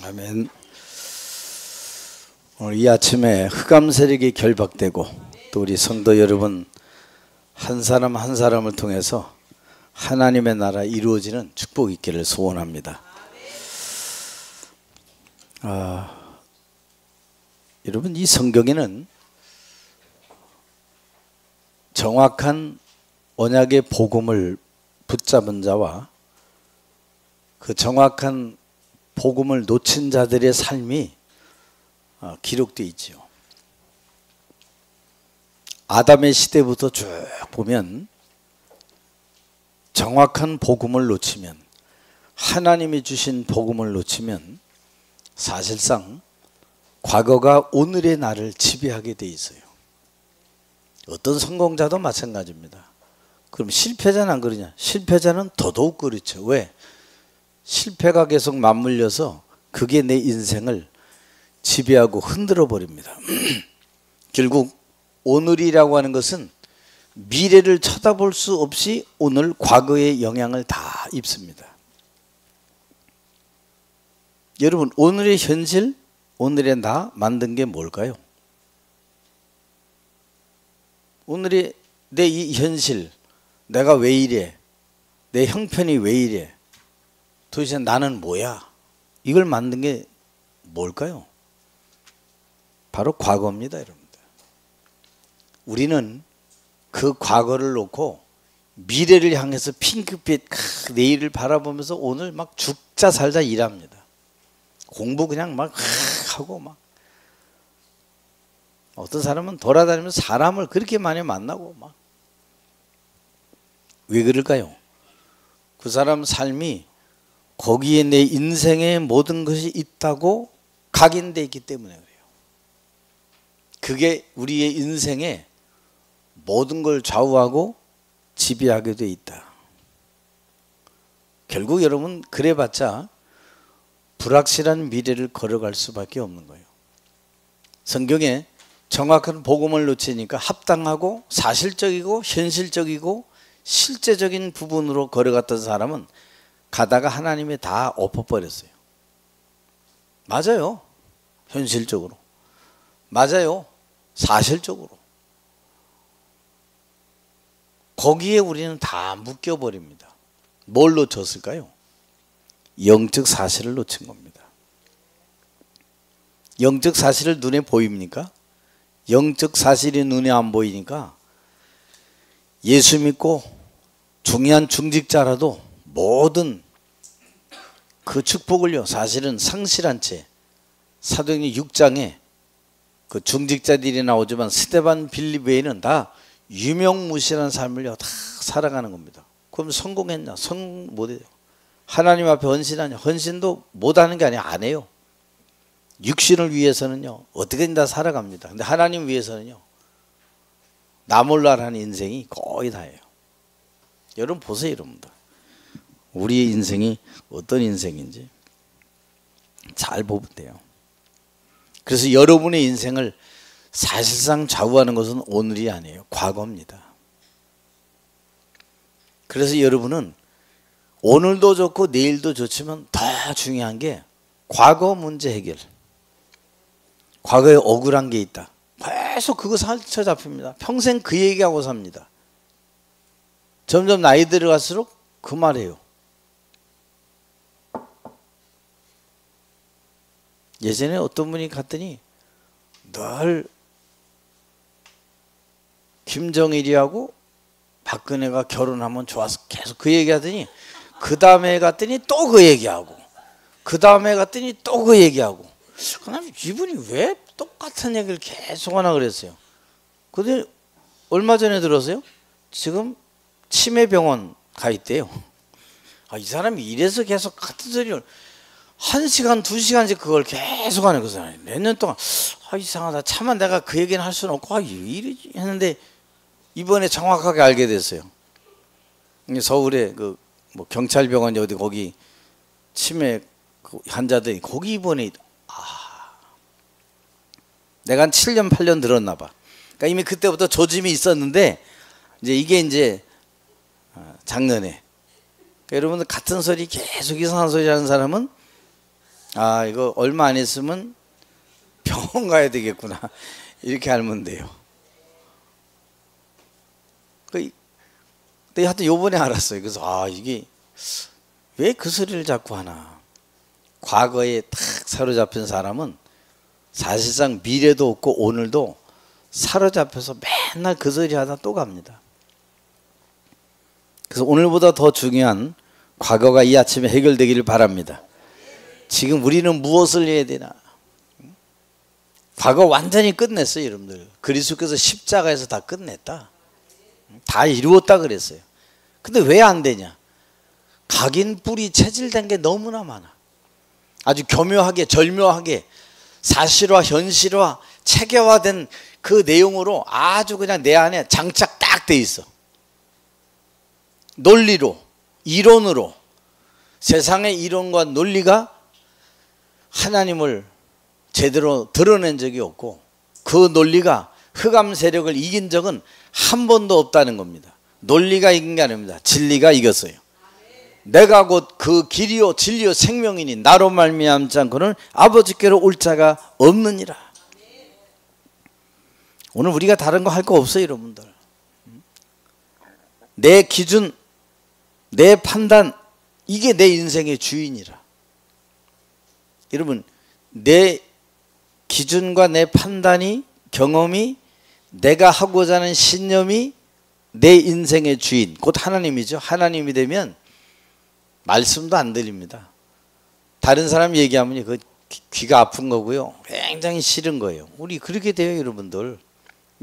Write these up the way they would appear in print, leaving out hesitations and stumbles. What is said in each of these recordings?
아멘. 오늘 이 아침에 흑암 세력이 결박되고 또 우리 성도 여러분 한 사람 한 사람을 통해서 하나님의 나라 이루어지는 축복이 있기를 소원합니다. 여러분, 이 성경에는 정확한 언약의 복음을 붙잡은 자와 그 정확한 복음을 놓친 자들의 삶이 기록되어 있지요. 아담의 시대부터 쭉 보면 정확한 복음을 놓치면, 하나님이 주신 복음을 놓치면 사실상 과거가 오늘의 나를 지배하게 돼 있어요. 어떤 성공자도 마찬가지입니다. 그럼 실패자는 안 그러냐? 실패자는 더더욱 그렇죠. 왜? 실패가 계속 맞물려서 그게 내 인생을 지배하고 흔들어 버립니다. 결국 오늘이라고 하는 것은 미래를 쳐다볼 수 없이 오늘 과거의 영향을 다 입습니다. 여러분, 오늘의 현실, 오늘의 나 만든 게 뭘까요? 오늘의 내 이 현실, 내가 왜 이래? 내 형편이 왜 이래? 도대체 나는 뭐야? 이걸 만든 게 뭘까요? 바로 과거입니다, 여러분들. 우리는 그 과거를 놓고 미래를 향해서 핑크빛 내일을 바라보면서 오늘 막 죽자 살자 일합니다. 공부 그냥 막 하고 막. 어떤 사람은 돌아다니면서 사람을 그렇게 많이 만나고 막. 왜 그럴까요? 그 사람 삶이 거기에 내 인생의 모든 것이 있다고 각인되어 있기 때문에 그래요. 그게 우리의 인생의 모든 걸 좌우하고 지배하게 되어 있다. 결국 여러분, 그래봤자 불확실한 미래를 걸어갈 수밖에 없는 거예요. 성경에 정확한 복음을 놓치니까 합당하고 사실적이고 현실적이고 실제적인 부분으로 걸어갔던 사람은 가다가 하나님이 다 엎어버렸어요. 맞아요. 현실적으로. 맞아요. 사실적으로. 거기에 우리는 다 묶여버립니다. 뭘 놓쳤을까요? 영적 사실을 놓친 겁니다. 영적 사실을 눈에 보입니까? 영적 사실이 눈에 안 보이니까 예수 믿고 중요한 중직자라도 모든 그 축복을요, 사실은 상실한 채 사도행전 6장에 그 중직자들이 나오지만 스데반 빌립 외에는 다 유명무실한 삶을요 다 살아가는 겁니다. 그럼 성공했냐? 성공 못해요. 하나님 앞에 헌신하냐? 헌신도 못하는 게 아니라 안 해요. 육신을 위해서는요 어떻게든 다 살아갑니다. 근데 하나님 위해서는요 나 몰라라는 인생이 거의 다예요. 여러분 보세요, 여러분들. 우리의 인생이 어떤 인생인지 잘 보면 돼요. 그래서 여러분의 인생을 사실상 좌우하는 것은 오늘이 아니에요. 과거입니다. 그래서 여러분은 오늘도 좋고 내일도 좋지만 더 중요한 게 과거 문제 해결. 과거에 억울한 게 있다. 계속 그거 살쳐 잡힙니다. 평생 그 얘기하고 삽니다. 점점 나이 들어갈수록 그 말해요. 예전에 어떤 분이 갔더니 늘 김정일이하고 박근혜가 결혼하면 좋았어. 계속 그 얘기하더니 그 다음에 갔더니 또 그 얘기하고 그 다음에 갔더니 또 그 얘기하고. 그럼 이분이 왜 똑같은 얘기를 계속 하나 그랬어요. 근데 얼마 전에 들었어요? 지금 치매병원 가 있대요. 이 사람이 이래서 계속 같은 소리를 1시간, 2시간씩 그걸 계속 하는 거잖아요. 몇 년 동안 이상하다. 차마 내가 그 얘기는 할 수는 없고 이러지 했는데 이번에 정확하게 알게 됐어요. 서울에 그 뭐 경찰병원이 어디 거기 치매 환자들이 거기 입원해. 내가 한 7년 8년 들었나 봐. 그러니까 이미 그때부터 조짐이 있었는데 이게 이제 작년에. 그러니까 여러분들 같은 소리 계속 이상한 소리 하는 사람은 아, 이거 얼마 안 있으면 병원 가야 되겠구나. 이렇게 알면 돼요. 근데 하여튼 요번에 알았어요. 그래서 아, 이게 왜 그 소리를 자꾸 하나. 과거에 탁 사로잡힌 사람은 사실상 미래도 없고 오늘도 사로잡혀서 맨날 그 소리 하다 또 갑니다. 그래서 오늘보다 더 중요한 과거가 이 아침에 해결되기를 바랍니다. 지금 우리는 무엇을 해야 되나? 과거 완전히 끝냈어요, 여러분들. 그리스도께서 십자가에서 다 끝냈다. 다 이루었다 그랬어요. 근데 왜 안 되냐? 각인 뿔이 체질된 게 너무나 많아. 아주 교묘하게 절묘하게 사실화 현실화 체계화된 그 내용으로 아주 그냥 내 안에 장착 딱 돼 있어. 논리로 이론으로 세상의 이론과 논리가 하나님을 제대로 드러낸 적이 없고 그 논리가 흑암 세력을 이긴 적은 한 번도 없다는 겁니다. 논리가 이긴 게 아닙니다. 진리가 이겼어요. 내가 곧 그 길이요 진리요 생명이니 나로 말미암지 않고는 아버지께로 올 자가 없느니라. 오늘 우리가 다른 거 할 거 없어요, 여러분들. 내 기준, 내 판단, 이게 내 인생의 주인이라. 여러분, 내 기준과 내 판단이, 경험이, 내가 하고자 하는 신념이 내 인생의 주인, 곧 하나님이죠. 하나님이 되면 말씀도 안 들립니다. 다른 사람 얘기하면 그 귀가 아픈 거고요. 굉장히 싫은 거예요. 우리 그렇게 돼요, 여러분들.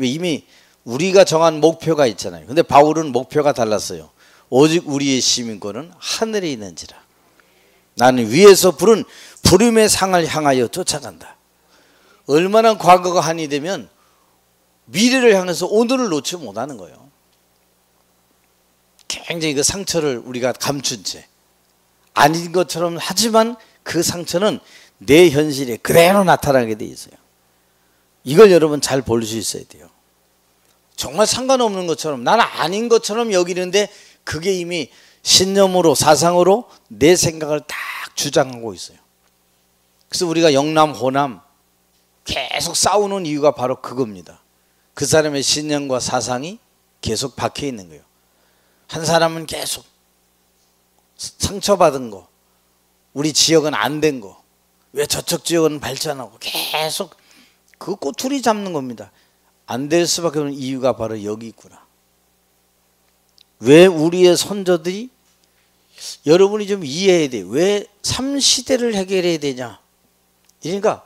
이미 우리가 정한 목표가 있잖아요. 근데 바울은 목표가 달랐어요. 오직 우리의 시민권은 하늘에 있는지라. 나는 위에서 부른 부름의 상을 향하여 쫓아간다. 얼마나 과거가 한이 되면 미래를 향해서 오늘을 놓지 못하는 거예요. 굉장히 그 상처를 우리가 감춘 채 아닌 것처럼 하지만 그 상처는 내 현실에 그대로 나타나게 돼 있어요. 이걸 여러분 잘 볼 수 있어야 돼요. 정말 상관없는 것처럼 나는 아닌 것처럼 여기는데 그게 이미 신념으로 사상으로 내 생각을 딱 주장하고 있어요. 그래서 우리가 영남 호남 계속 싸우는 이유가 바로 그겁니다. 그 사람의 신념과 사상이 계속 박혀 있는 거예요. 한 사람은 계속 상처받은 거, 우리 지역은 안 된 거, 왜 저쪽 지역은 발전하고 계속 그 꼬투리 잡는 겁니다. 안 될 수밖에 없는 이유가 바로 여기 있구나. 왜 우리의 선조들이, 여러분이 좀 이해해야 돼요. 왜 3시대를 해결해야 되냐. 그러니까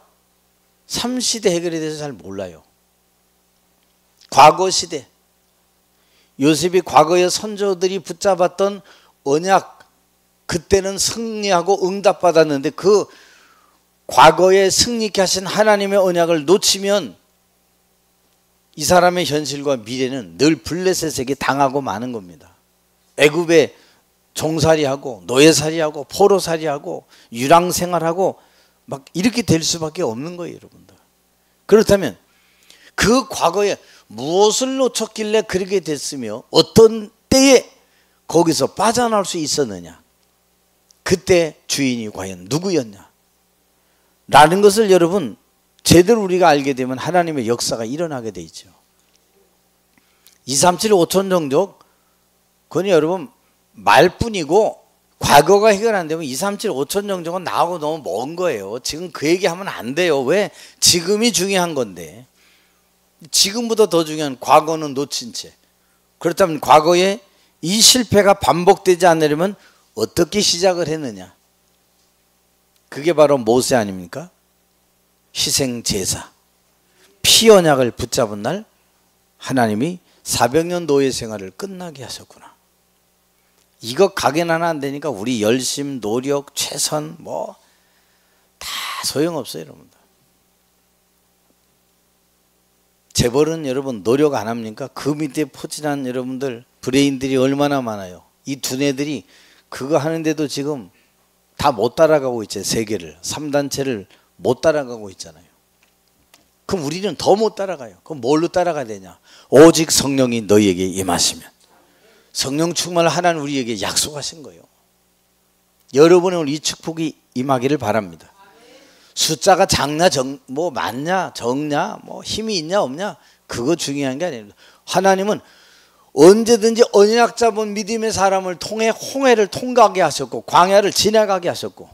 3시대 해결에 대해서 잘 몰라요. 과거 시대, 요셉이 과거의 선조들이 붙잡았던 언약, 그때는 승리하고 응답받았는데 그 과거에 승리케 하신 하나님의 언약을 놓치면 이 사람의 현실과 미래는 늘 블레셋에게 당하고 마는 겁니다. 애굽에 종살이하고 노예살이하고 포로살이하고 유랑생활하고 막 이렇게 될 수밖에 없는 거예요, 여러분들. 그렇다면 그 과거에 무엇을 놓쳤길래 그렇게 됐으며 어떤 때에 거기서 빠져나올 수 있었느냐, 그때 주인이 과연 누구였냐 라는 것을 여러분 제대로 우리가 알게 되면 하나님의 역사가 일어나게 돼 있죠. 237 5천 종족, 그건 여러분 말뿐이고 과거가 해결 안 되면 237 5천 종족은 나하고 너무 먼 거예요. 지금 그 얘기하면 안 돼요. 왜? 지금이 중요한 건데. 지금보다 더 중요한 과거는 놓친 채. 그렇다면 과거에 이 실패가 반복되지 않으려면 어떻게 시작을 했느냐. 그게 바로 모세 아닙니까? 희생제사, 피언약을 붙잡은 날 하나님이 400년 노예 생활을 끝나게 하셨구나. 이거 각인 하나 안 되니까 우리 열심, 노력, 최선 뭐 다 소용없어요, 여러분들. 재벌은 여러분 노력 안 합니까? 그 밑에 포진한 여러분들 브레인들이 얼마나 많아요. 이 두뇌들이 그거 하는데도 지금 다 못 따라가고 있죠. 세계를, 3단체를 못 따라가고 있잖아요. 그럼 우리는 더 못 따라가요. 그럼 뭘로 따라가야 되냐? 오직 성령이 너희에게 임하시면. 성령 충만을 하나님 우리에게 약속하신 거예요. 여러분의 오늘 이 축복이 임하기를 바랍니다. 숫자가 작냐 뭐 많냐 적냐 뭐 힘이 있냐 없냐 그거 중요한 게 아닙니다. 하나님은 언제든지 언약 잡은 믿음의 사람을 통해 홍해를 통과하게 하셨고 광야를 지나가게 하셨고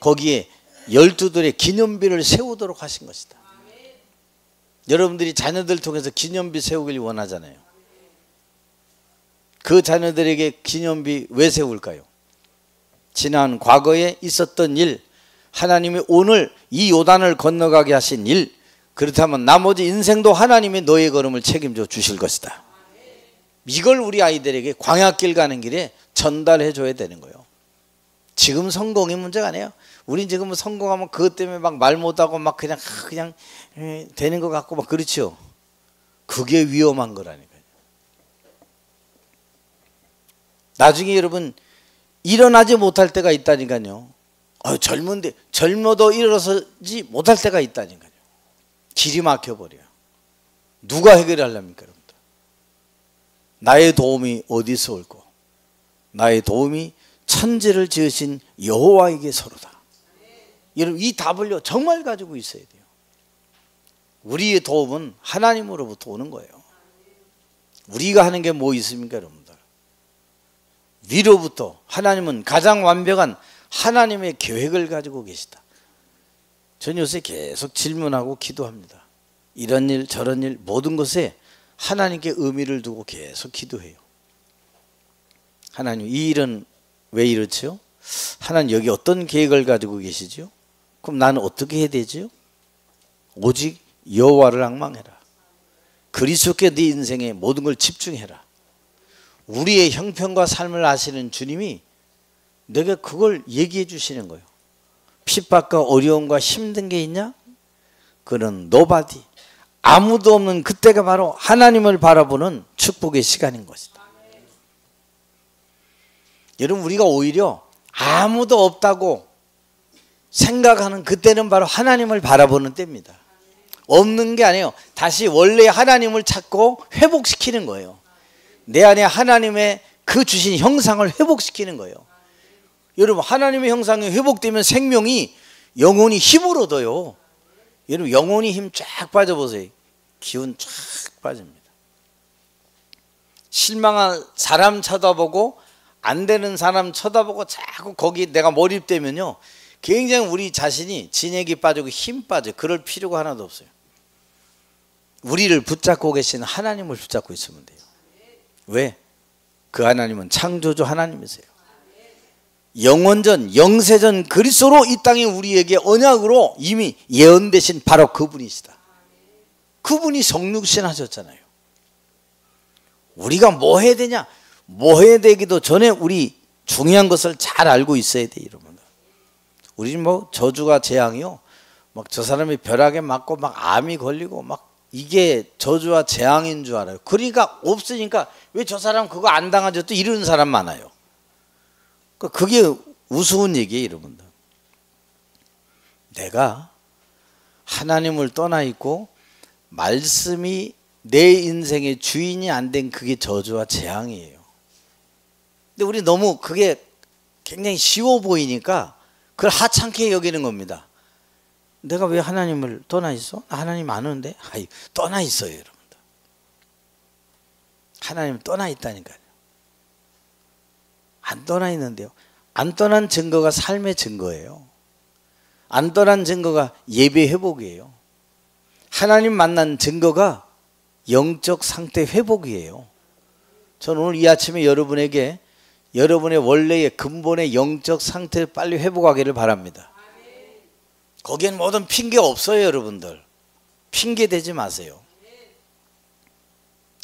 거기에 12들의 기념비를 세우도록 하신 것이다. 여러분들이 자녀들 통해서 기념비 세우길 원하잖아요. 그 자녀들에게 기념비 왜 세울까요? 지난 과거에 있었던 일, 하나님이 오늘 이 요단을 건너가게 하신 일, 그렇다면 나머지 인생도 하나님이 너의 걸음을 책임져 주실 것이다. 이걸 우리 아이들에게 광야길 가는 길에 전달해 줘야 되는 거예요. 지금 성공이 문제가 아니에요. 우린 지금 성공하면 그것 때문에 막 말 못하고 막 그냥 되는 것 같고 막 그렇죠. 그게 위험한 거라니까요. 나중에 여러분 일어나지 못할 때가 있다니까요. 젊은데 젊어도 일어서지 못할 때가 있다니까요. 길이 막혀버려요. 누가 해결하려합니까 여러분들? 나의 도움이 어디서 올고 나의 도움이 천지를 지으신 여호와에게서로다. 여러분 이 답을요 정말 가지고 있어야 돼요. 우리의 도움은 하나님으로부터 오는 거예요. 우리가 하는 게 뭐 있습니까 여러분들? 위로부터 하나님은 가장 완벽한 하나님의 계획을 가지고 계시다. 전 요새 계속 질문하고 기도합니다. 이런 일 저런 일 모든 것에 하나님께 의미를 두고 계속 기도해요. 하나님 이 일은 왜 이렇지요? 하나님 여기 어떤 계획을 가지고 계시죠? 그럼 나는 어떻게 해야 되지요? 오직 여호와를 앙망해라. 그리스도께 네 인생의 모든 걸 집중해라. 우리의 형편과 삶을 아시는 주님이 내가 그걸 얘기해 주시는 거예요. 핍박과 어려움과 힘든 게 있냐? 그는 nobody. 아무도 없는 그때가 바로 하나님을 바라보는 축복의 시간인 것이다. 여러분 우리가 오히려 아무도 없다고 생각하는 그때는 바로 하나님을 바라보는 때입니다. 없는 게 아니에요. 다시 원래 하나님을 찾고 회복시키는 거예요. 내 안에 하나님의 그 주신 형상을 회복시키는 거예요. 여러분 하나님의 형상이 회복되면 생명이 영혼이 힘을 얻어요. 여러분 영혼이 힘 쫙 빠져보세요. 기운 쫙 빠집니다. 실망한 사람 쳐다보고 안 되는 사람 쳐다보고 자꾸 거기 내가 몰입되면요 굉장히 우리 자신이 진액이 빠지고 힘 빠져. 그럴 필요가 하나도 없어요. 우리를 붙잡고 계신 하나님을 붙잡고 있으면 돼요. 왜? 그 하나님은 창조주 하나님이세요. 영원전 영세전 그리스도로 이 땅에 우리에게 언약으로 이미 예언되신 바로 그분이시다. 그분이 성육신 하셨잖아요. 우리가 뭐 해야 되냐? 뭐 해야 되기도 전에 우리 중요한 것을 잘 알고 있어야 돼. 여러분 우리는 뭐 저주가 재앙이요 막 저 사람이 벼락에 맞고 막 암이 걸리고 막 이게 저주와 재앙인 줄 알아요. 그러니까 없으니까 왜 저 사람 그거 안 당하죠? 또 이러는 사람 많아요. 그게 우스운 얘기예요 여러분들. 내가 하나님을 떠나 있고 말씀이 내 인생의 주인이 안 된 그게 저주와 재앙이에요. 근데 우리 너무 그게 굉장히 쉬워 보이니까 그걸 하찮게 여기는 겁니다. 내가 왜 하나님을 떠나 있어? 하나님 아는데? 떠나 있어요 여러분들. 하나님 떠나 있다니까요. 안 떠나 있는데요. 안 떠난 증거가 삶의 증거예요. 안 떠난 증거가 예배 회복이에요. 하나님 만난 증거가 영적 상태 회복이에요. 저는 오늘 이 아침에 여러분에게 여러분의 원래의 근본의 영적 상태를 빨리 회복하기를 바랍니다. 거기엔 모든 핑계 없어요 여러분들. 핑계 대지 마세요.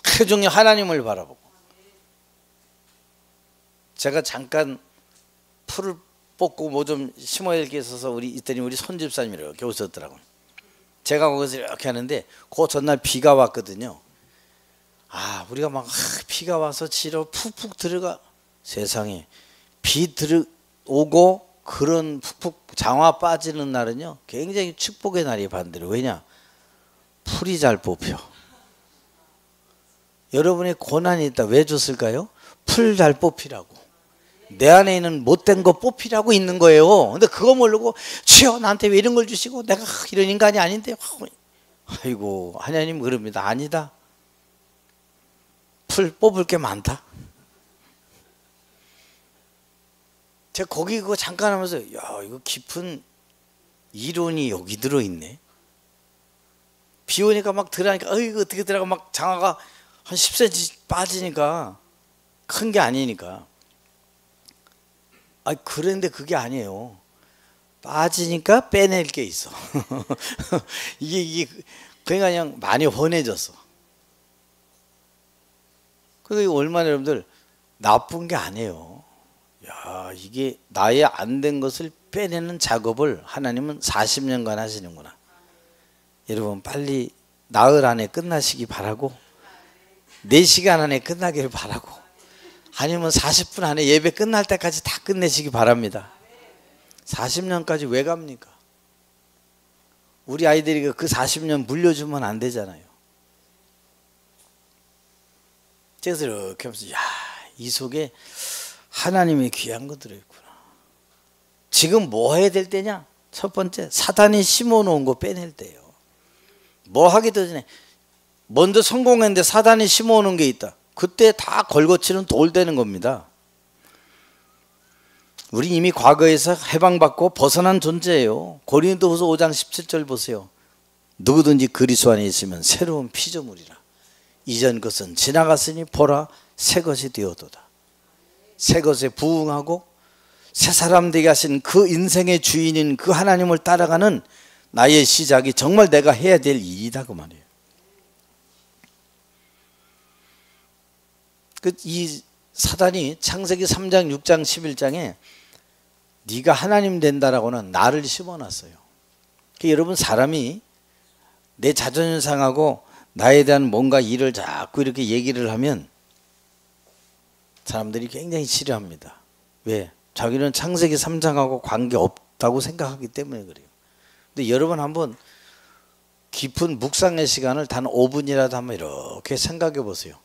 하루 종일 하나님을 바라보고. 제가 잠깐 풀을 뽑고 뭐 좀 심어야 할 게 있어서 있더니 우리 손집사님이 이렇게 오셨더라고요. 제가 거기서 이렇게 하는데 그 전날 비가 왔거든요. 우리가 막 비가 와서 지로 푹푹 들어가. 세상에 비 들어오고 그런 푹푹 장화 빠지는 날은요 굉장히 축복의 날이 반대로. 왜냐? 풀이 잘 뽑혀. 여러분의 고난이 있다. 왜 줬을까요? 풀 잘 뽑히라고. 내 안에 있는 못된 거 뽑히라고 있는 거예요. 근데 그거 모르고 주여 나한테 왜 이런 걸 주시고 내가 이런 인간이 아닌데. 아이고 하나님 그럽니다. 아니다. 풀 뽑을 게 많다. 제가 거기 그거 잠깐 하면서 야 이거 깊은 이론이 여기 들어있네. 비 오니까 막 들어가니까 이거 어떻게 들어가 막 장화가 한 10cm 빠지니까 큰 게 아니니까. 그런데 그게 아니에요. 빠지니까 빼낼 게 있어. 이게 그냥 많이 훤해졌어. 그래서 얼마나 여러분들 나쁜 게 아니에요. 야 이게 나의 안 된 것을 빼내는 작업을 하나님은 40년간 하시는구나. 여러분 빨리 나흘 안에 끝나시기 바라고 4시간 안에 끝나기를 바라고 아니면 40분 안에 예배 끝날 때까지 다 끝내시기 바랍니다. 40년까지 왜 갑니까? 우리 아이들이 그 40년 물려주면 안 되잖아요. 그래서 이렇게 하면서 야, 이 속에 하나님의 귀한 것들이 있구나. 지금 뭐 해야 될 때냐? 첫 번째 사단이 심어놓은 거 빼낼 때예요. 뭐 하기도 전에 먼저 성공했는데 사단이 심어놓은 게 있다. 그때 다 걸거치는 돌 되는 겁니다. 우리 이미 과거에서 해방받고 벗어난 존재예요. 고린도후서 5장 17절 보세요. 누구든지 그리스도 안에 있으면 새로운 피조물이라. 이전 것은 지나갔으니 보라 새 것이 되어도다. 새 것에 부응하고 새 사람 되게 하신 그 인생의 주인인 그 하나님을 따라가는 나의 시작이 정말 내가 해야 될 일이다 그 말이에요. 이 사단이 창세기 3장 6장 11장에 네가 하나님 된다라고는 나를 심어놨어요. 여러분 사람이 내 자존심 상하고 나에 대한 뭔가 일을 자꾸 이렇게 얘기를 하면 사람들이 굉장히 싫어합니다. 왜? 자기는 창세기 3장하고 관계없다고 생각하기 때문에 그래요. 근데 여러분 한번 깊은 묵상의 시간을 단 5분이라도 한번 이렇게 생각해 보세요.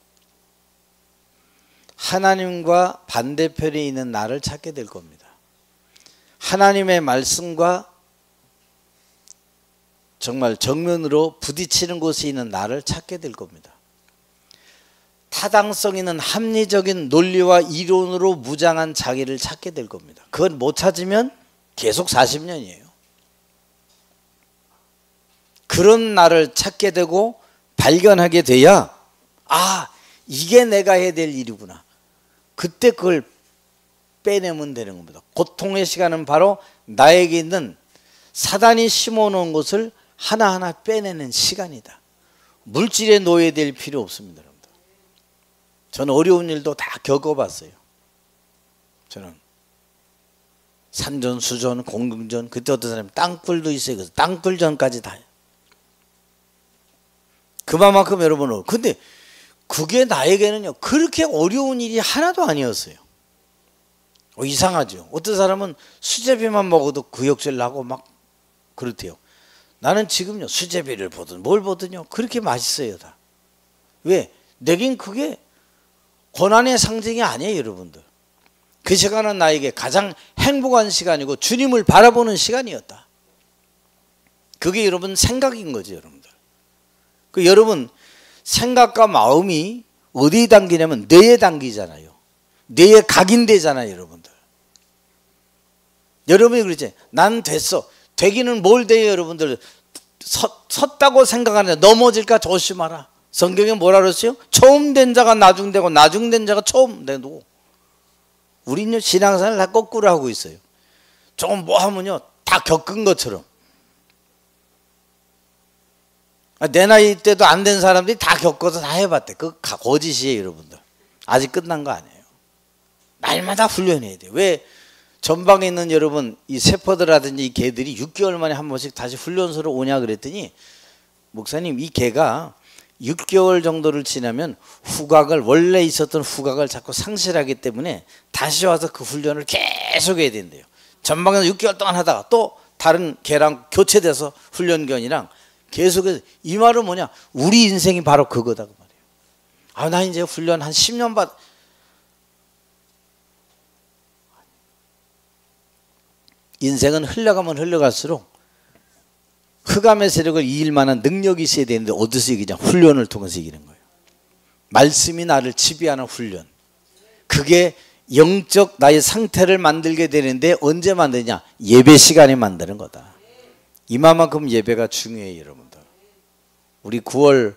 하나님과 반대편에 있는 나를 찾게 될 겁니다. 하나님의 말씀과 정말 정면으로 부딪히는 곳에 있는 나를 찾게 될 겁니다. 타당성 있는 합리적인 논리와 이론으로 무장한 자기를 찾게 될 겁니다. 그걸 못 찾으면 계속 40년이에요. 그런 나를 찾게 되고 발견하게 돼야 이게 내가 해야 될 일이구나. 그때 그걸 빼내면 되는 겁니다. 고통의 시간은 바로 나에게 있는 사단이 심어놓은 것을 하나하나 빼내는 시간이다. 물질에 노예될 필요 없습니다. 여러분들. 저는 어려운 일도 다 겪어봤어요. 저는 산전수전, 공중전, 그때 어떤 사람이 땅굴도 있어요. 그래서 땅굴전까지 다 해요. 그만큼 여러분, 근데 그게 나에게는요 그렇게 어려운 일이 하나도 아니었어요. 이상하죠. 어떤 사람은 수제비만 먹어도 구역질 나고 막 그렇대요. 나는 지금요 수제비를 보든 뭘 보든요 그렇게 맛있어요 다. 왜? 내겐 그게 고난의 상징이 아니에요 여러분들. 그 시간은 나에게 가장 행복한 시간이고 주님을 바라보는 시간이었다. 그게 여러분 생각인 거죠 여러분들. 여러분 생각과 마음이 어디에 담기냐면 뇌에 담기잖아요. 뇌에 각인되잖아요 여러분들. 여러분이 그러지 난 됐어. 되기는 뭘 돼요 여러분들. 섰다고 생각하는데 넘어질까 조심하라. 성경에 뭐라 그랬어요? 처음 된 자가 나중되고 나중된 자가 처음 되고. 우리는 신앙생활을 다 거꾸로 하고 있어요. 조금 뭐 하면요 다 겪은 것처럼. 내 나이 때도 안 된 사람들이 다 겪어서 다 해봤대. 그거 거짓이에요 여러분들. 아직 끝난 거 아니에요. 날마다 훈련해야 돼요. 왜? 전방에 있는 여러분 이 세포들이라든지 이 개들이 6개월 만에 한 번씩 다시 훈련소로 오냐 그랬더니 목사님 이 개가 6개월 정도를 지나면 후각을 원래 있었던 후각을 자꾸 상실하기 때문에 다시 와서 그 훈련을 계속 해야 된대요. 전방에서 6개월 동안 하다가 또 다른 개랑 교체돼서 훈련견이랑 계속해서 이 말은 뭐냐? 우리 인생이 바로 그거다 그 말이에요. 나 이제 훈련 한 10년 받. 인생은 흘러가면 흘러갈수록 흑암의 세력을 이길 만한 능력이 있어야 되는데 어디서 이기냐? 훈련을 통해서 이기는 거예요. 말씀이 나를 지배하는 훈련. 그게 영적 나의 상태를 만들게 되는데 언제 만드냐? 예배 시간에 만드는 거다. 이만큼 예배가 중요해요, 여러분들. 우리 9월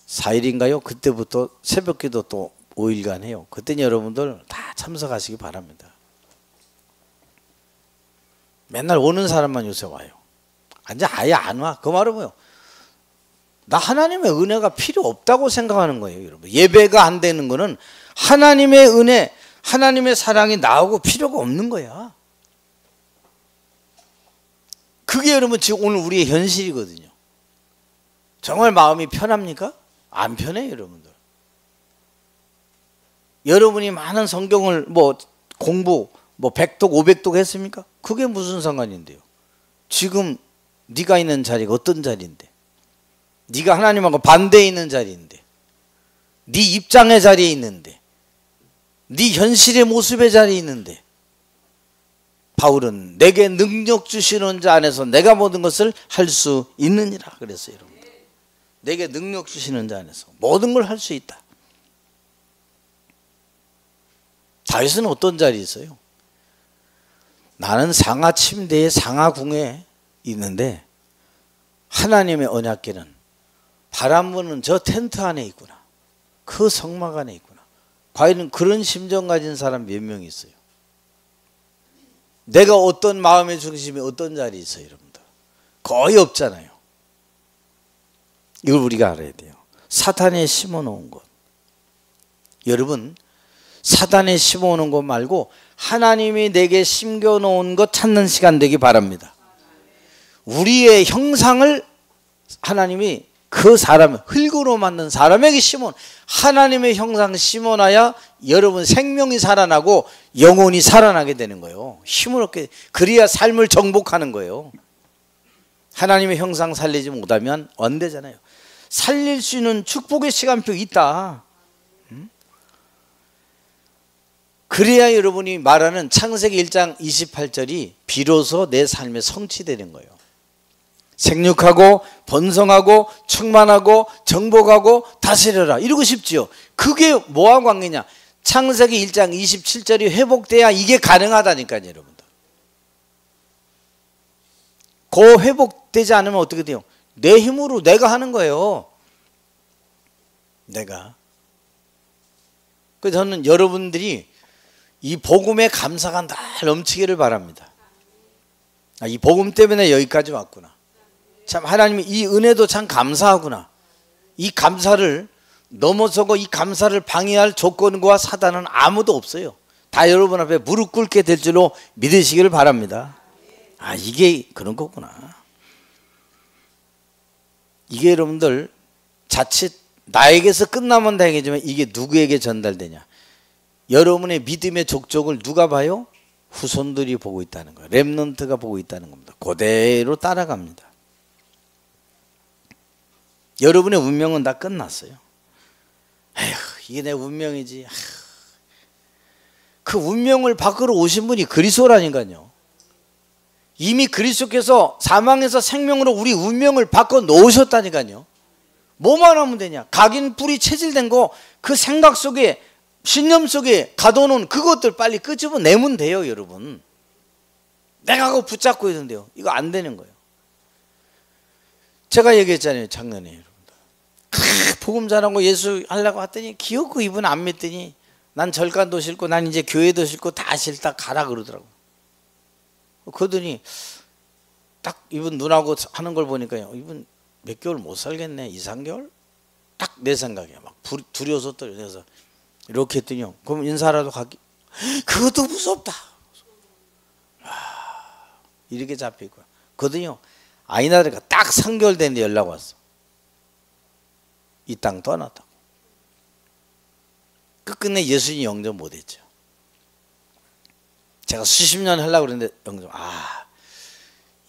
4일인가요? 그때부터 새벽기도 또 5일간 해요. 그때는 여러분들 다 참석하시기 바랍니다. 맨날 오는 사람만 요새 와요. 이제 아예 안 와. 그 말은 뭐예요? 나 하나님의 은혜가 필요 없다고 생각하는 거예요, 여러분. 예배가 안 되는 거는 하나님의 은혜, 하나님의 사랑이 나오고 필요가 없는 거야. 그게 여러분 지금 오늘 우리의 현실이거든요. 정말 마음이 편합니까? 안 편해요, 여러분들. 여러분이 많은 성경을 공부 100독 500독 했습니까? 그게 무슨 상관인데요. 지금 네가 있는 자리가 어떤 자리인데, 네가 하나님하고 반대에 있는 자리인데, 네 입장의 자리에 있는데, 네 현실의 모습의 자리에 있는데, 바울은 내게 능력 주시는 자 안에서 내가 모든 것을 할 수 있느니라 그랬어요, 여러분. 내게 능력 주시는 자 안에서 모든 걸 할 수 있다. 다윗은 어떤 자리에 있어요? 나는 상하 침대에 상하궁에 있는데 하나님의 언약궤는 바람 부는 저 텐트 안에 있구나. 그 성막 안에 있구나. 과연 그런 심정 가진 사람 몇 명 있어요? 내가 어떤 마음의 중심이 어떤 자리에 있어요, 여러분들? 거의 없잖아요. 이걸 우리가 알아야 돼요. 사탄에 심어놓은 것. 여러분, 사탄에 심어놓은 것 말고 하나님이 내게 심겨놓은 것 찾는 시간 되기 바랍니다. 우리의 형상을 하나님이 그 사람, 흙으로 만든 사람에게 심은 하나님의 형상 심어놔야 여러분 생명이 살아나고 영혼이 살아나게 되는 거예요. 힘을 얻게, 그래야 삶을 정복하는 거예요. 하나님의 형상 살리지 못하면 안 되잖아요. 살릴 수 있는 축복의 시간표 있다. 그래야 여러분이 말하는 창세기 1장 28절이 비로소 내 삶에 성취되는 거예요. 생육하고 번성하고 충만하고 정복하고 다스려라 이러고 싶지요. 그게 뭐와 관계냐? 창세기 1장 27절이 회복돼야 이게 가능하다니까요, 여러분들. 그 회복되지 않으면 어떻게 돼요? 내 힘으로 내가 하는 거예요. 내가. 그래서 저는 여러분들이 이 복음의 감사가 날 넘치기를 바랍니다. 이 복음 때문에 여기까지 왔구나. 참 하나님이 이 은혜도 참 감사하구나. 이 감사를 넘어서고 이 감사를 방해할 조건과 사단은 아무도 없어요. 다 여러분 앞에 무릎 꿇게 될 줄로 믿으시기를 바랍니다. 이게 그런 거구나. 이게 여러분들 자칫 나에게서 끝나면 다행이지만 이게 누구에게 전달되냐? 여러분의 믿음의 족적을 누가 봐요? 후손들이 보고 있다는 거예요. 렘넌트가 보고 있다는 겁니다. 그대로 따라갑니다. 여러분의 운명은 다 끝났어요. 에휴, 이게 내 운명이지. 그 운명을 바꾸러 오신 분이 그리스도라니까요. 이미 그리스도께서 사망에서 생명으로 우리 운명을 바꿔 놓으셨다니까요. 뭐만 하면 되냐? 각인 뿌리 체질된 거 그 생각 속에 신념 속에 가둬놓은 그것들 빨리 끄집어 내면 돼요, 여러분. 내가 그거 붙잡고 있는데요. 이거 안 되는 거예요. 제가 얘기했잖아요, 작년에 여러분들. 복음 잘하고 예수 하려고 했더니 기어코 이분 안 믿더니 난 절간도 싫고 난 이제 교회도 싫고 다 싫다 가라 그러더라고. 그러더니 딱 이분 눈하고 하는 걸 보니까요, 이분 몇 개월 못 살겠네. 2, 3개월? 딱 내 생각이야. 막 두려워서 떨려서 이렇게 했더니요, 그럼 인사라도 가기, 그것도 무섭다. 이렇게 잡혀있고요. 그러더니요, 아이나들이가 딱 3개월 됐는데 연락 왔어. 이 땅 떠났다고. 끝끝내 예수님 영접 못했죠. 제가 수십 년 하려고 그랬는데 영접,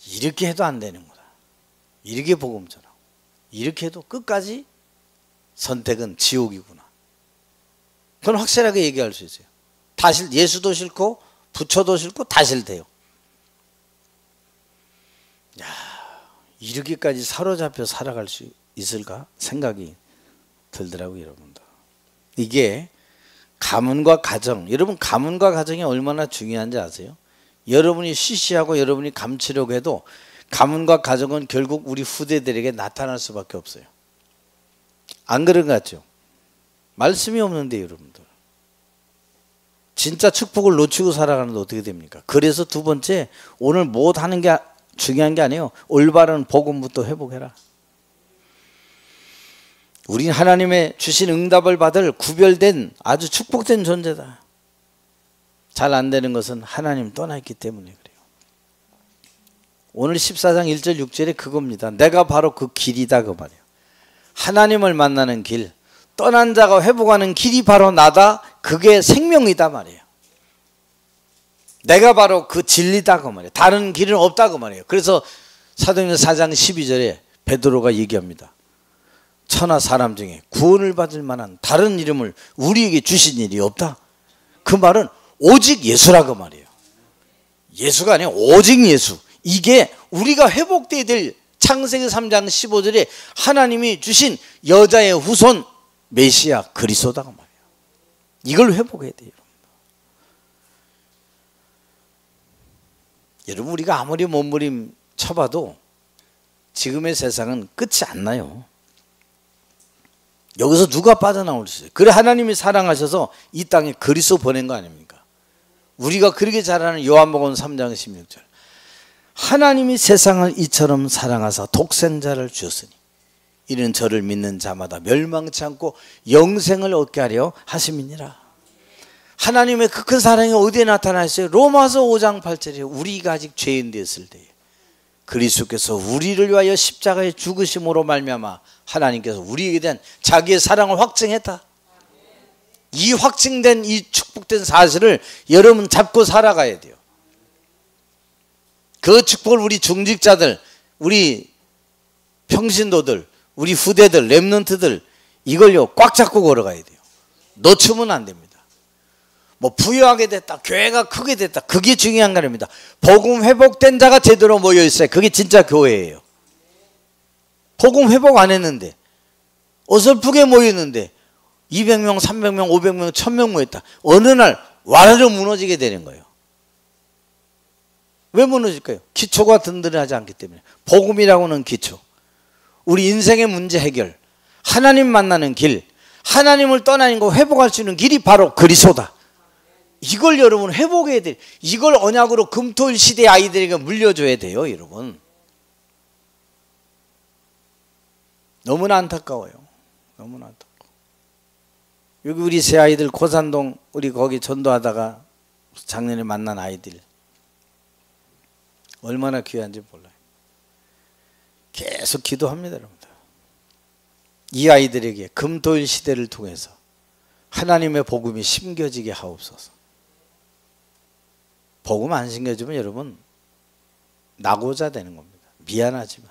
이렇게 해도 안 되는구나. 이렇게 복음 전하고 이렇게 해도 끝까지 선택은 지옥이구나. 그건 확실하게 얘기할 수 있어요. 다 예수도 싫고 부처도 싫고 다 싫대요. 이렇게까지 사로잡혀 살아갈 수 있을까 생각이 들더라고요, 여러분들. 이게 가문과 가정, 여러분 가문과 가정이 얼마나 중요한지 아세요? 여러분이 쉬쉬하고 여러분이 감추려고 해도 가문과 가정은 결국 우리 후대들에게 나타날 수밖에 없어요. 안 그런 것 같죠? 말씀이 없는데 여러분들 진짜 축복을 놓치고 살아가는데 어떻게 됩니까? 그래서 두 번째, 오늘 못 하는 게 중요한 게 아니에요. 올바른 복음부터 회복해라. 우린 하나님의 주신 응답을 받을 구별된 아주 축복된 존재다. 잘 안 되는 것은 하나님 떠나 있기 때문에 그래요. 오늘 14장 1절 6절에 그겁니다. 내가 바로 그 길이다 그 말이에요. 하나님을 만나는 길, 떠난 자가 회복하는 길이 바로 나다. 그게 생명이다 말이에요. 내가 바로 그 진리다 그 말이에요. 다른 길은 없다 그 말이에요. 그래서 사도행전 4장 12절에 베드로가 얘기합니다. 천하 사람 중에 구원을 받을 만한 다른 이름을 우리에게 주신 일이 없다. 그 말은 오직 예수라 그 말이에요. 예수가 아니라 오직 예수. 이게 우리가 회복돼야 될 창세기 3장 15절에 하나님이 주신 여자의 후손 메시아 그리스도다 그 말이에요. 이걸 회복해야 돼요. 여러분 우리가 아무리 몸부림 쳐봐도 지금의 세상은 끝이 안 나요. 여기서 누가 빠져나올 수 있어요? 그래 하나님이 사랑하셔서 이 땅에 그리스도 보낸 거 아닙니까? 우리가 그렇게 잘 아는 요한복음 3장 16절 하나님이 세상을 이처럼 사랑하사 독생자를 주었으니 이는 저를 믿는 자마다 멸망치 않고 영생을 얻게 하려 하심이니라. 하나님의 그 큰 사랑이 어디에 나타나 있어요? 로마서 5장 8절에 우리가 아직 죄인 되었을 때에 그리스도께서 우리를 위하여 십자가에 죽으심으로 말미암아 하나님께서 우리에게 대한 자기의 사랑을 확증했다. 이 확증된 이 축복된 사실을 여러분 잡고 살아가야 돼요. 그 축복을 우리 중직자들, 우리 평신도들, 우리 후대들, 렘넌트들 이걸요 꽉 잡고 걸어가야 돼요. 놓치면 안 됩니다. 뭐 부유하게 됐다, 교회가 크게 됐다, 그게 중요한 거 아닙니다. 복음 회복된 자가 제대로 모여 있어요. 그게 진짜 교회예요. 복음 회복 안 했는데 어설프게 모였는데 200명, 300명, 500명, 1000명 모였다. 어느 날 와르르 무너지게 되는 거예요. 왜 무너질까요? 기초가 든든하지 않기 때문에. 복음이라고는 기초, 우리 인생의 문제 해결, 하나님 만나는 길, 하나님을 떠나는 거 회복할 수 있는 길이 바로 그리스도다. 이걸 여러분 회복해야 돼요. 이걸 언약으로 금토일 시대 아이들에게 물려줘야 돼요. 여러분 너무나 안타까워요. 너무나 안타까워. 여기 우리 새 아이들 고산동 우리 거기 전도하다가 작년에 만난 아이들 얼마나 귀한지 몰라요. 계속 기도합니다. 여러분들 이 아이들에게 금토일 시대를 통해서 하나님의 복음이 심겨지게 하옵소서. 복음 안 심겨지면 여러분 낙오자 되는 겁니다. 미안하지만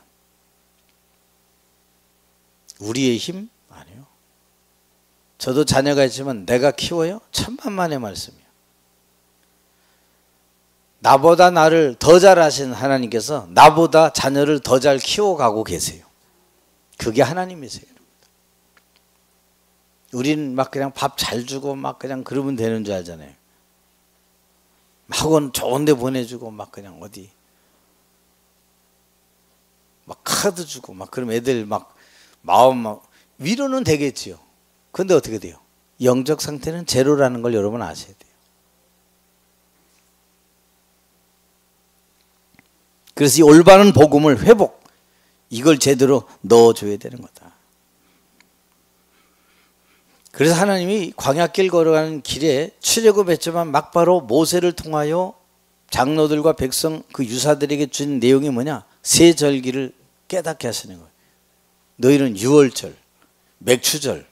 우리의 힘 아니에요. 저도 자녀가 있지만 내가 키워요? 천만만의 말씀이에요. 나보다 나를 더 잘 아시는 하나님께서 나보다 자녀를 더 잘 키워가고 계세요. 그게 하나님이세요. 우리는 막 그냥 밥 잘 주고 막 그냥 그러면 되는 줄 알잖아요. 학원 좋은 데 보내주고 막 그냥 어디 막 카드 주고 막 그럼 애들 막 마음 막 위로는 되겠지요. 근데 어떻게 돼요? 영적 상태는 제로라는 걸 여러분 아셔야 돼요. 그래서 이 올바른 복음을 회복, 이걸 제대로 넣어줘야 되는 거다. 그래서 하나님이 광야길 걸어가는 길에 출애굽했지만 막바로 모세를 통하여 장로들과 백성 그 유사들에게 준 내용이 뭐냐? 세 절기를 깨닫게 하시는 거예요. 너희는 유월절, 맥추절,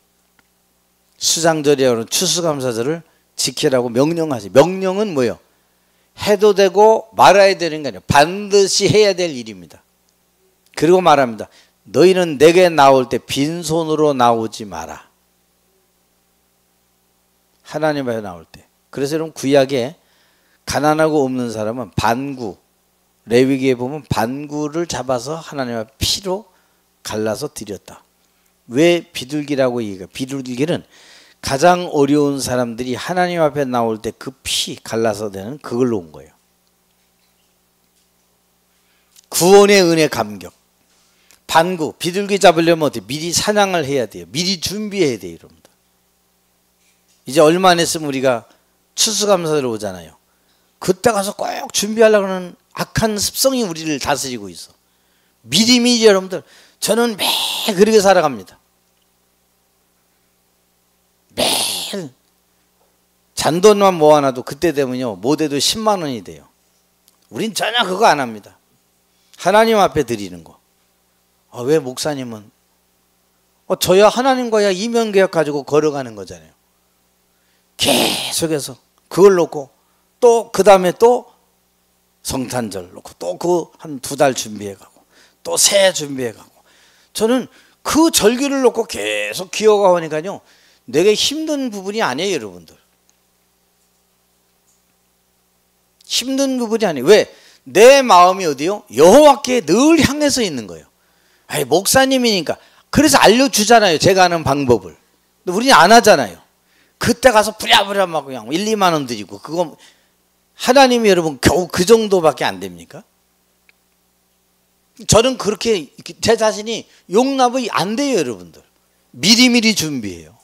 수장절이라고 추수감사절을 지키라고 명령하지. 명령은 뭐예요? 해도 되고 말아야 되는 게 아니에요. 반드시 해야 될 일입니다. 그리고 말합니다. 너희는 내게 나올 때 빈손으로 나오지 마라. 하나님 앞에 나올 때. 그래서 여러분 구약에 가난하고 없는 사람은 반구, 레위기에 보면 반구를 잡아서 하나님 앞에 피로 갈라서 드렸다. 왜 비둘기라고 얘기해요? 비둘기는 가장 어려운 사람들이 하나님 앞에 나올 때 그 피 갈라서 되는 그걸로 온 거예요. 구원의 은혜 감격. 반구, 비둘기 잡으려면 어떻게 미리 사냥을 해야 돼요. 미리 준비해야 돼요, 여러분들. 이제 얼마 안 있으면 우리가 추수감사로 오잖아요. 그때 가서 꼭 준비하려고 하는 악한 습성이 우리를 다스리고 있어. 미리미리 여러분들, 저는 매일 그렇게 살아갑니다. 매일 잔돈만 모아놔도 그때 되면요 못해도 10만 원이 돼요. 우린 전혀 그거 안 합니다. 하나님 앞에 드리는 거. 왜 목사님은 저야 하나님과야 이면계약 가지고 걸어가는 거잖아요. 계속해서 그걸 놓고 또 그 다음에 또 성탄절 놓고 또 그 한 2달 준비해가고 또 새해 준비해가고, 저는 그 절기를 놓고 계속 기어가 오니까요 내게 힘든 부분이 아니에요, 여러분들. 힘든 부분이 아니에요. 왜? 내 마음이 어디요? 여호와께 늘 향해서 있는 거예요. 아니, 목사님이니까 그래서 알려주잖아요, 제가 아는 방법을. 근데 우리는 안 하잖아요. 그때 가서 부랴부랴 막 그냥 1, 2만 원 드리고, 그거 하나님이 여러분 겨우 그 정도밖에 안 됩니까? 저는 그렇게 제 자신이 용납이 안 돼요, 여러분들. 미리미리 준비해요.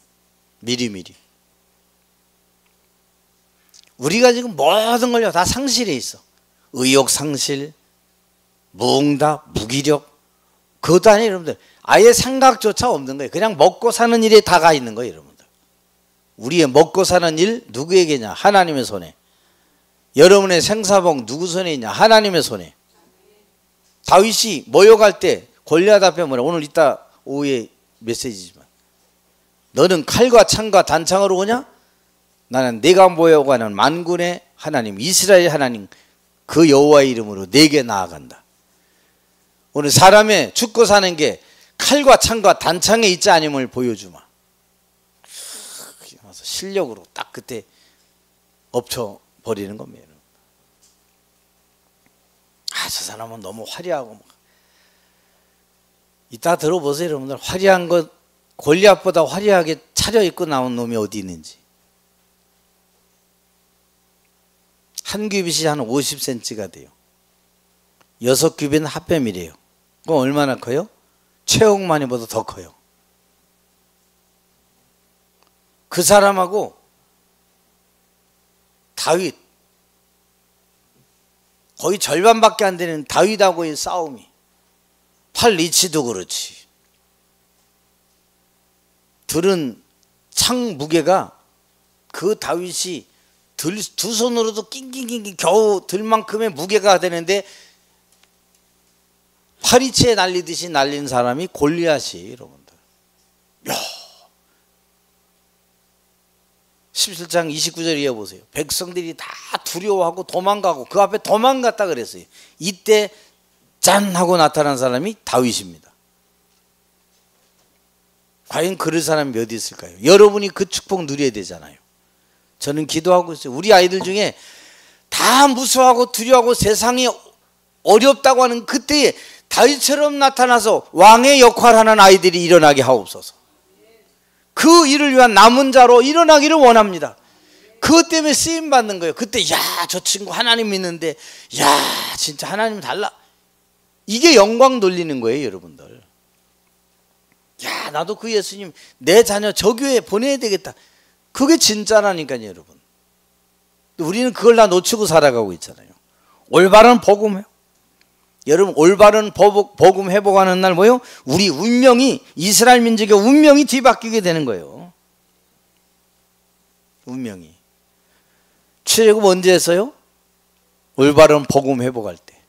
미리미리. 우리가 지금 모든 걸요 다 상실해 있어. 의욕 상실, 무응답, 무기력. 그것도 아니에요, 여러분들. 아예 생각조차 없는 거예요. 그냥 먹고 사는 일에 다가 있는 거예요, 여러분들. 우리의 먹고 사는 일 누구에게냐? 하나님의 손에. 여러분의 생사복 누구 손에 있냐? 하나님의 손에. 다윗이 모욕할 때 골리앗 앞에 뭐라, 오늘 이따 오후에 메시지지만, 너는 칼과 창과 단창으로 오냐? 나는 내가 모욕하는 만군의 하나님, 이스라엘 하나님, 그 여호와의 이름으로 내게 나아간다. 오늘 사람의 죽고 사는 게 칼과 창과 단창에 있지 않음을 보여주마. 그래서 실력으로 딱 그때 엎쳐버리는 겁니다. 저 사람은 너무 화려하고. 이따 들어보세요, 여러분들. 화려한 것, 골리앗보다 화려하게 차려입고 나온 놈이 어디 있는지. 한 규빗이 한 50cm가 돼요. 6규빗은 핫뱀이래요. 그럼 얼마나 커요? 최홍만이보다 더 커요. 그 사람하고 다윗, 거의 절반밖에 안 되는 다윗하고의 싸움이, 팔리치도 그렇지. 들은 창 무게가 그 다윗이 두 손으로도 낑낑낑낑 겨우 들 만큼의 무게가 되는데, 파리채 날리듯이 날린 사람이 골리앗이, 여러분들. 야, 17장 29절 이어보세요. 백성들이 다 두려워하고 도망가고, 그 앞에 도망갔다 그랬어요. 이때 짠 하고 나타난 사람이 다윗입니다. 과연 그럴 사람이 몇 있을까요? 여러분이 그 축복 누려야 되잖아요. 저는 기도하고 있어요. 우리 아이들 중에 다 무서워하고 두려워하고 세상이 어렵다고 하는 그때에 다윗처럼 나타나서 왕의 역할하는 아이들이 일어나게 하옵소서. 그 일을 위한 남은 자로 일어나기를 원합니다. 그것 때문에 쓰임 받는 거예요. 그때 야, 저 친구 하나님 믿는데, 야, 진짜 하나님 달라. 이게 영광 돌리는 거예요, 여러분들. 야, 나도 그 예수님 내 자녀 저 교회에 보내야 되겠다. 그게 진짜라니까요, 여러분. 우리는 그걸 다 놓치고 살아가고 있잖아요. 올바른 복음, 여러분, 올바른 복음 회복하는 날 뭐요? 우리 운명이, 이스라엘 민족의 운명이 뒤바뀌게 되는 거예요. 운명이. 출애굽 언제 했어요? 올바른 복음 회복할 때.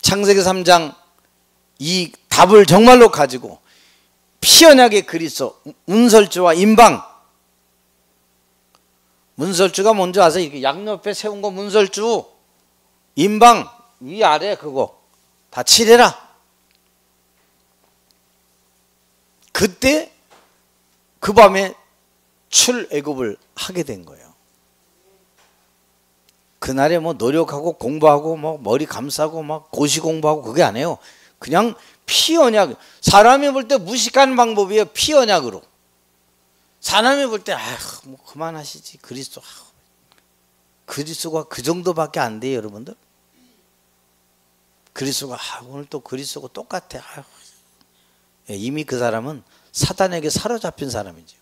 창세기 3장 이 답을 정말로 가지고 피연하게 그리스도, 문설주와 임방. 문설주가 뭔지 아세요? 이렇게 양옆에 세운 거 문설주. 임방 위아래 그거 다 칠해라. 그때 그 밤에 출애굽을 하게 된 거예요. 그날에 뭐 노력하고 공부하고 뭐 머리 감싸고 막 고시 공부하고 그게 아니에요. 그냥 피언약. 사람이 볼 때 무식한 방법이에요. 피언약으로. 사람이 볼 때 뭐 그만하시지. 그리스도가 그 정도밖에 안 돼요, 여러분들. 그리스도가 오늘 또 그리스도가 똑같아. 이미 그 사람은 사단에게 사로잡힌 사람이죠.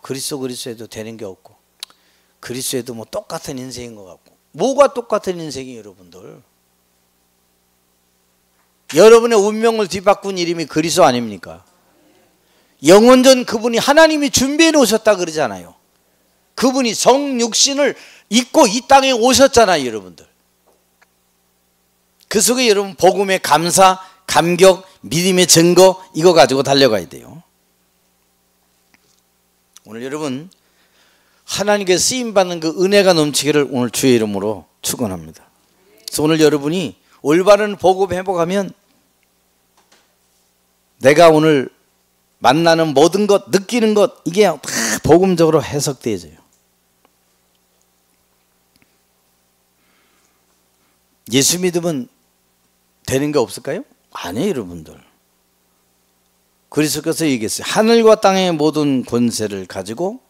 그리스도에도 되는 게 없고 그리스도에도 뭐 똑같은 인생인 것 같고. 뭐가 똑같은 인생이에요, 여러분들? 여러분의 운명을 뒤바꾼 이름이 그리스도 아닙니까? 영원전 그분이 하나님이 준비해 놓으셨다 그러잖아요. 그분이 성육신을 입고 이 땅에 오셨잖아요, 여러분들. 그 속에 여러분 복음의 감사, 감격, 믿음의 증거 이거 가지고 달려가야 돼요. 오늘 여러분 하나님께 쓰임받는 그 은혜가 넘치기를 오늘 주의 이름으로 축원합니다. 그래서 오늘 여러분이 올바른 복음 회복하면 내가 오늘 만나는 모든 것, 느끼는 것 이게 다 복음적으로 해석되어져요. 예수 믿으면 되는 게 없을까요? 아니에요, 여러분들. 그리스도께서 얘기했어요. 하늘과 땅의 모든 권세를 가지고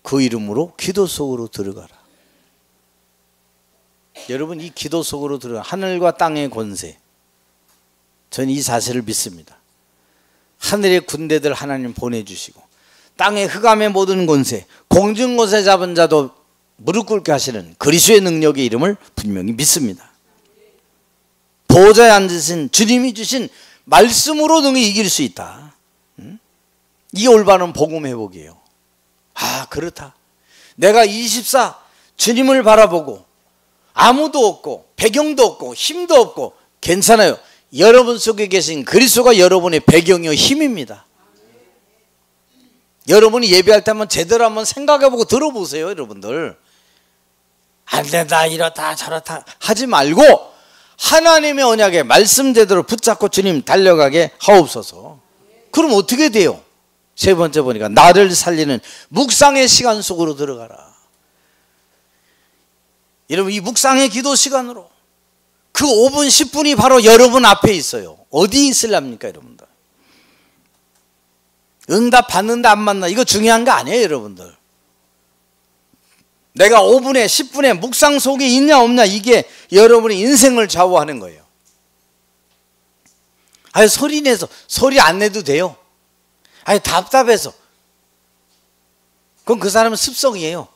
그 이름으로 기도 속으로 들어가라. 여러분 이 기도 속으로 들어가. 하늘과 땅의 권세. 저는 이 사실을 믿습니다. 하늘의 군대들 하나님 보내주시고 땅의 흑암의 모든 권세, 공중곳에 잡은 자도 무릎 꿇게 하시는 그리스도의 능력의 이름을 분명히 믿습니다. 보좌에 앉으신 주님이 주신 말씀으로 능히 이길 수 있다. 이게 올바른 복음 회복이에요. 그렇다. 내가 24 주님을 바라보고 아무도 없고 배경도 없고 힘도 없고 괜찮아요. 여러분 속에 계신 그리스도가 여러분의 배경이요 힘입니다. 여러분이 예배할 때 한번 제대로 한번 생각해보고 들어보세요, 여러분들. 안 된다, 이렇다, 저렇다 하지 말고 하나님의 언약에 말씀 제대로 붙잡고 주님 달려가게 하옵소서. 그럼 어떻게 돼요? 세 번째 보니까 나를 살리는 묵상의 시간 속으로 들어가라. 여러분 이 묵상의 기도 시간으로 그 5분 10분이 바로 여러분 앞에 있어요. 어디 있으랍니까, 여러분들? 응답 받는다 안 받는다 이거 중요한 거 아니에요, 여러분들. 내가 5분에 10분에 묵상 속에 있냐 없냐 이게 여러분의 인생을 좌우하는 거예요. 소리 내서 소리 안 내도 돼요. 답답해서. 그건 그 사람은 습성이에요.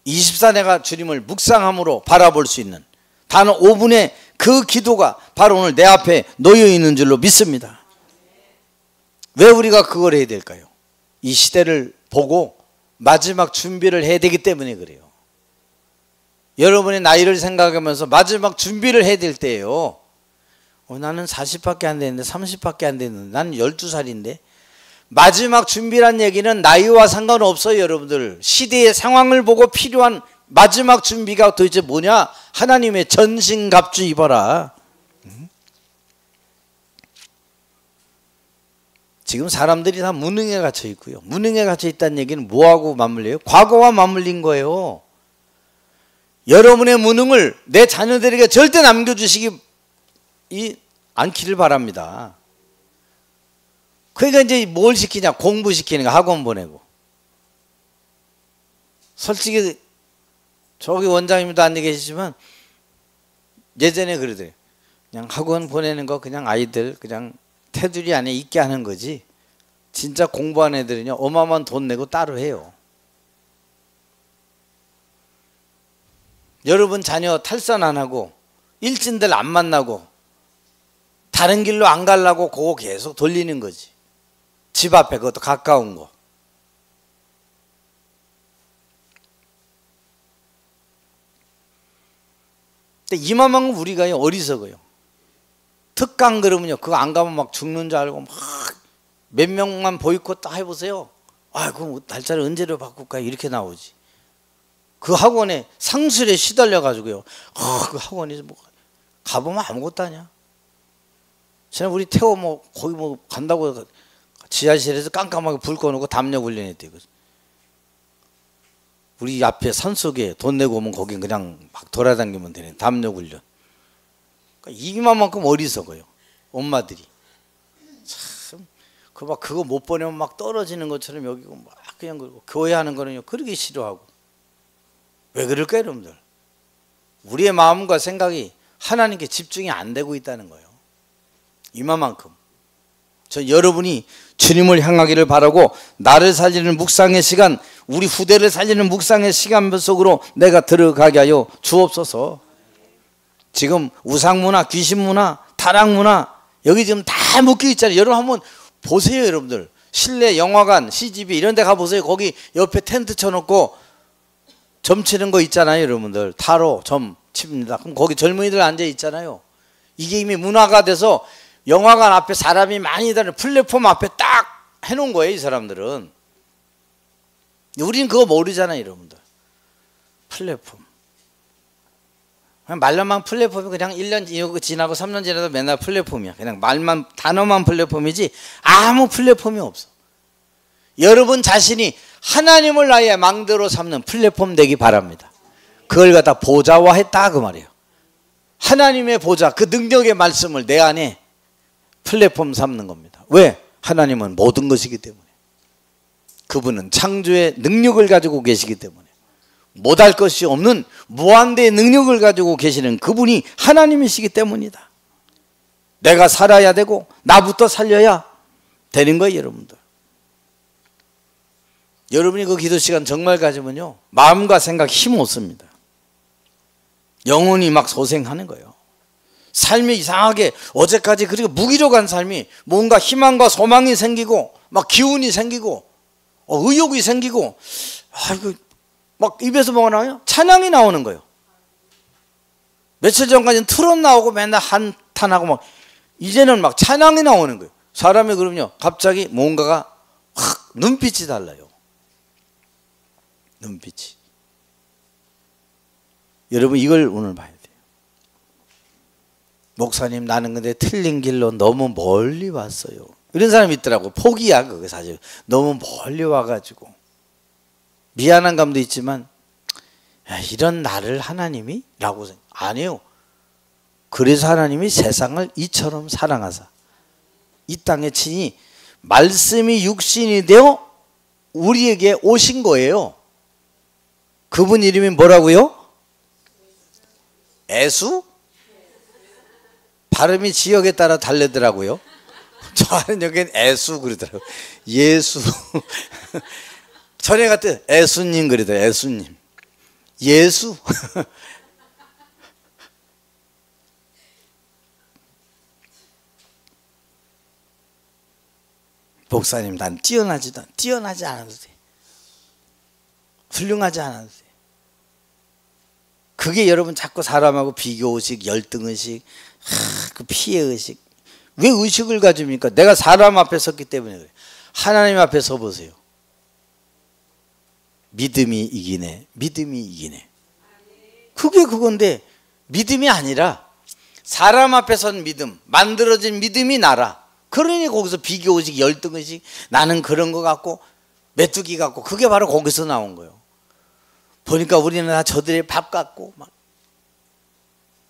24 내가 주님을 묵상함으로 바라볼 수 있는 단 5분의 그 기도가 바로 오늘 내 앞에 놓여 있는 줄로 믿습니다. 왜 우리가 그걸 해야 될까요? 이 시대를 보고 마지막 준비를 해야 되기 때문에 그래요. 여러분의 나이를 생각하면서 마지막 준비를 해야 될 때예요. 나는 40밖에 안 되는데 30밖에 안 되는데 나는 12살인데 마지막 준비란 얘기는 나이와 상관없어요, 여러분들. 시대의 상황을 보고 필요한 마지막 준비가 도대체 뭐냐? 하나님의 전신갑주 입어라. 지금 사람들이 다 무능에 갇혀 있고요. 무능에 갇혀 있다는 얘기는 뭐하고 맞물려요? 과거와 맞물린 거예요. 여러분의 무능을 내 자녀들에게 절대 남겨주시기 않기를 바랍니다. 그러니까 이제 뭘 시키냐? 공부시키는 거, 학원 보내고. 솔직히 저기 원장님도 앉아 계시지만 예전에 그러더래요. 그냥 학원 보내는 거 그냥 아이들 그냥 테두리 안에 있게 하는 거지 진짜 공부하는 애들은요 어마어마한 돈 내고 따로 해요. 여러분 자녀 탈선 안 하고 일진들 안 만나고 다른 길로 안 가려고 그거 계속 돌리는 거지. 집 앞에 그것도 가까운 거. 근데 이만큼 우리가 어리석어요. 특강 그러면요 그거 안 가면 막 죽는 줄 알고 막 몇 명만 보이콧 딱 해보세요. 그럼 날짜를 언제로 바꿀까 이렇게 나오지. 그 학원에 상술에 시달려 가지고요. 그 학원에 뭐 가보면 아무것도 아니야. 지난 우리 태호 뭐 거기 뭐 간다고 지하실에서 깜깜하게 불 꺼놓고 담력 훈련했대. 우리 앞에 산속에 돈 내고 오면 거긴 그냥 막 돌아다니면 되네. 담력 훈련. 그러니까 이만큼 어리석어요. 엄마들이. 참, 그거 못 보내면 막 떨어지는 것처럼 여기고 막 그냥 그러고 교회 하는 거는요 그러기 싫어하고. 왜 그럴까요, 여러분들? 우리의 마음과 생각이 하나님께 집중이 안 되고 있다는 거예요. 이만큼. 저 여러분이 주님을 향하기를 바라고 나를 살리는 묵상의 시간, 우리 후대를 살리는 묵상의 시간 속으로 내가 들어가게 하여 주옵소서. 지금 우상문화, 귀신문화, 타락문화 여기 지금 다 묶여 있잖아요. 여러분 한번 보세요. 여러분들 실내 영화관, CGV 이런 데 가보세요. 거기 옆에 텐트 쳐놓고 점 치는 거 있잖아요. 여러분들 타로 점 칩니다. 그럼 거기 젊은이들 앉아 있잖아요. 이게 이미 문화가 돼서 영화관 앞에 사람이 많이 다니는 플랫폼 앞에 딱 해놓은 거예요. 이 사람들은. 우리는 그거 모르잖아요. 여러분들. 플랫폼. 말로만 플랫폼이 그냥 1년 지나고 3년 지나도 맨날 플랫폼이야. 그냥 말만 단어만 플랫폼이지 아무 플랫폼이 없어. 여러분 자신이 하나님을 나의 망대로 삼는 플랫폼 되기 바랍니다. 그걸 갖다 보좌화했다 그 말이에요. 하나님의 보좌, 그 능력의 말씀을 내 안에 플랫폼 삼는 겁니다. 왜? 하나님은 모든 것이기 때문에. 그분은 창조의 능력을 가지고 계시기 때문에. 못할 것이 없는 무한대의 능력을 가지고 계시는 그분이 하나님이시기 때문이다. 내가 살아야 되고 나부터 살려야 되는 거예요. 여러분들. 여러분이 그 기도 시간 정말 가지면요 마음과 생각 힘 없습니다. 영혼이 막 소생하는 거예요. 삶이 이상하게 어제까지 그리고 무기력한 삶이 뭔가 희망과 소망이 생기고 막 기운이 생기고 의욕이 생기고 이거 막 입에서 뭐가 나와요? 찬양이 나오는 거예요. 며칠 전까지는 트롯 나오고 맨날 한탄하고 막 이제는 막 찬양이 나오는 거예요. 사람이 그러면요 갑자기 뭔가가 확 눈빛이 달라요. 눈빛이. 여러분 이걸 오늘 봐야 돼요. 목사님 나는 근데 틀린 길로 너무 멀리 왔어요. 이런 사람이 있더라고. 포기야 그게 사실. 너무 멀리 와가지고 미안한 감도 있지만 이런 나를 하나님이? 라고 생각. 아니에요. 그래서 하나님이 세상을 이처럼 사랑하사 이 땅에 친히 말씀이 육신이 되어 우리에게 오신 거예요. 그분 이름이 뭐라고요? 예수? 발음이 지역에 따라 다르더라고요. 저는 여기는 예수 그러더라고요. 예수. 전에 갔을 때 예수님 그러더라고요. 예수님. 예수. 목사님 난 뛰어나지 않아도 돼. 훌륭하지 않아도 돼. 그게 여러분 자꾸 사람하고 비교의식, 열등의식, 그 피해의식. 왜 의식을 가집니까? 내가 사람 앞에 섰기 때문에 그래요. 하나님 앞에 서보세요. 믿음이 이기네. 믿음이 이기네. 그게 그건데 믿음이 아니라 사람 앞에 선 믿음, 만들어진 믿음이 나라. 그러니 거기서 비교의식, 열등의식, 나는 그런 거 같고 메뚜기 같고 그게 바로 거기서 나온 거예요. 보니까 우리는 다 저들의 밥 같고 막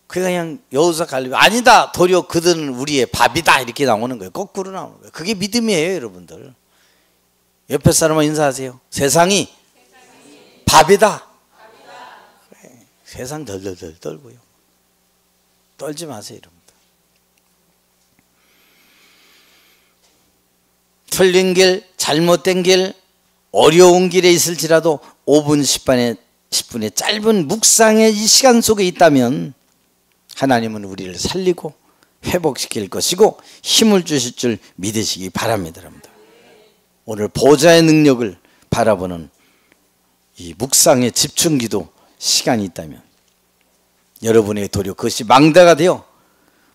그냥 여우사 갈비 아니다. 도리어 그들은 우리의 밥이다. 이렇게 나오는 거예요. 거꾸로 나오는 거예요. 그게 믿음이에요, 여러분들. 옆에 사람과 인사하세요. 세상이 밥이다. 그래, 세상 덜덜덜 떨고요. 떨지 마세요, 여러분들. 틀린 길, 잘못된 길, 어려운 길에 있을지라도 5분, 10분의 짧은 묵상의 이 시간 속에 있다면 하나님은 우리를 살리고 회복시킬 것이고 힘을 주실 줄 믿으시기 바랍니다. 여러분들. 오늘 보좌의 능력을 바라보는 이 묵상의 집중기도 시간이 있다면 여러분의 도료 그것이 망대가 되어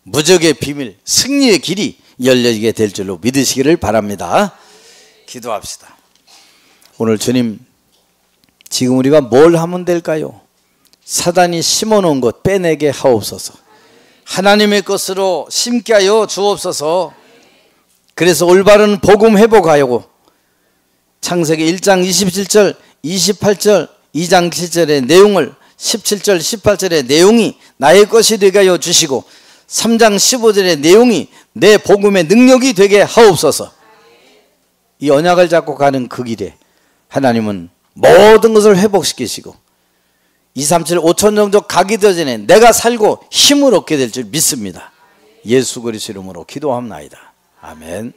무적의 비밀, 승리의 길이 열리게 될 줄로 믿으시기를 바랍니다. 기도합시다. 오늘 주님, 지금 우리가 뭘 하면 될까요? 사단이 심어놓은 것 빼내게 하옵소서. 하나님의 것으로 심게 하여 주옵소서. 그래서 올바른 복음 회복하고 창세기 1장 27절 28절 2장 7절의 내용을 17절 18절의 내용이 나의 것이 되게 하여 주시고 3장 15절의 내용이 내 복음의 능력이 되게 하옵소서. 이 언약을 잡고 가는 그 길에 하나님은 모든 것을 회복시키시고 237 5천 종족 가기 전에 내가 살고 힘을 얻게 될 줄 믿습니다. 예수 그리스도 이름으로 기도합나이다. 아멘.